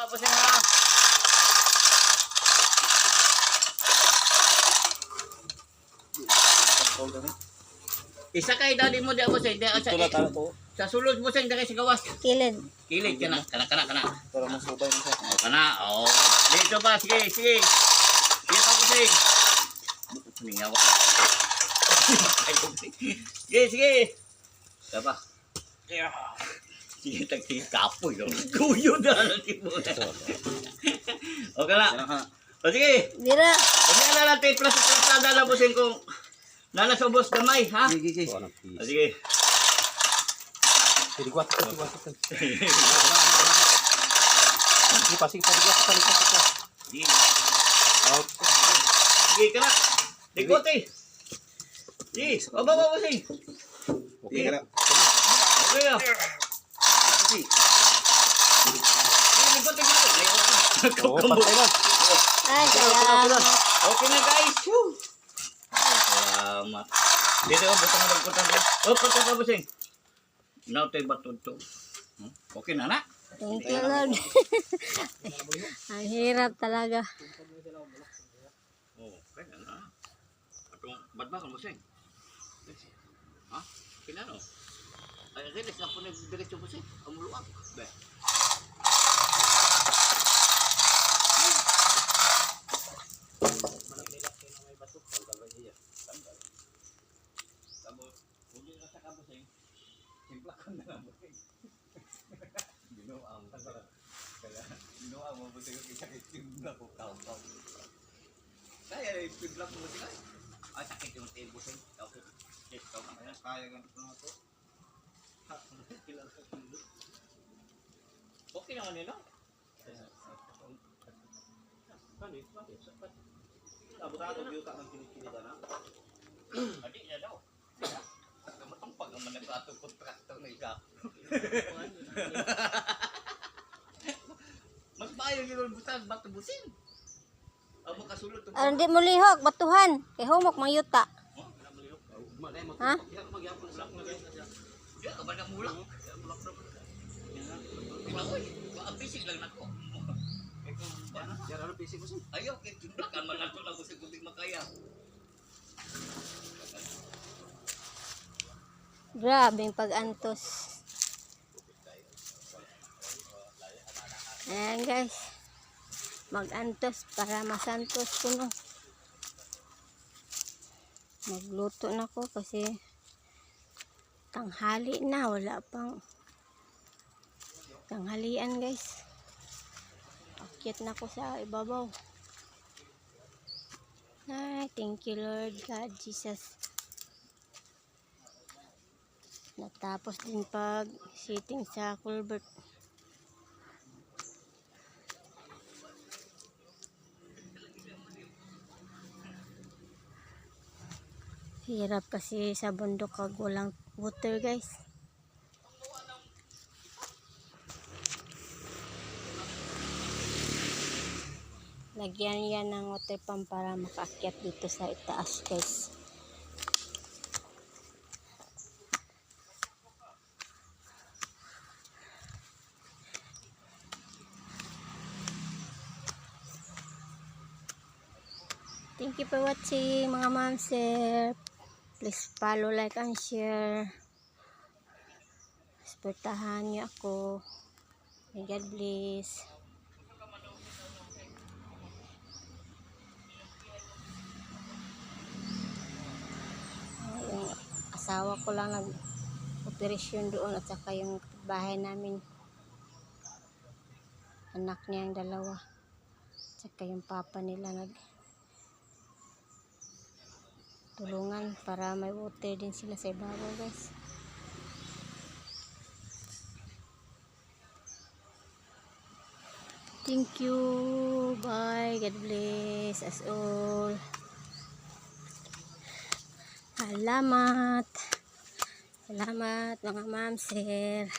bossing ha. Isa kay dali mo di bossing. Sa sulod bossing dali sa gawas. Kilid. Kilid kana. Para masubay mo siya. Oh, kana. Oh. Dito ba sige. Sige pa bossing. Ningawa. Sige. Diba? Sige, tagtingin kapoy. Kuyo na natin mo. Okay na. O sige. Dira. Kasi na natin plus-plusada na bossing kung nanasobos gamay, ha? Sige. O sige. Sige, kuwat. Sige pa. Sige. Sige ka na. Likot eh. Sige. Baba bossing. Okay ka na. Okay na. Sige. Likot eh. Oo, patay na. Ay, salamat. Okay na guys. Salamat. Dito ko basta magpunta ko. Oh, punta ka bossing. Now tayo batod to. Okay na na. Thank you, Lord. Ang hirap talaga. Oh, okay na na. Atong badba ka bossing. Ha? Kinano? Ay, relax na po na diretso bossing. Amuluan. Be. Simplakan na lang bossing. Ginoang mo bossing kita timbla ko tao. Kaya timbla ko bossing ay. Ay sakit yung tail bossing. Okay. Yes, kaya ganito na to. Okay naman yun, no? Abutado biyo ka ng kinikilida na. Adi niya daw. Matang pag naman nagkatong kontraktor na ika. Mas bayo yun butang bato busin. Ang makasulot. Hindi mo lihok, batuhan. Kay humok mang yuta. Ha? Ya, kabar ka mulak. Pinakoy, ang pisik lang nako. Ano PC mo siya? Ayaw, kay timblakan man nato lang sa kubig makaya. Grabe yung pag-antos. Ayan guys. Mag-antos para masantos ko no. Magluto na ko kasi tanghali na. Wala pang tanghalian guys. Akyat na ko sa ibabaw. Ay, thank you Lord God Jesus. Natapos din pag sitting sa culvert. Hirap kasi sa bundok kag walang water guys. Lagyan yan ng water pump para makaakyat dito sa itaas guys. Thank you for watching mga mamsir. Please follow, like, and share. Suportahan niyo ako. May God bless. Yung asawa ko lang nag-operasyon doon at saka yung bahay namin. Anak niya yung dalawa. At saka yung papa nila tulungan para may water din sila sa ibabaw guys. Thank you. Bye. God bless us all. Salamat. Salamat mga mamsir.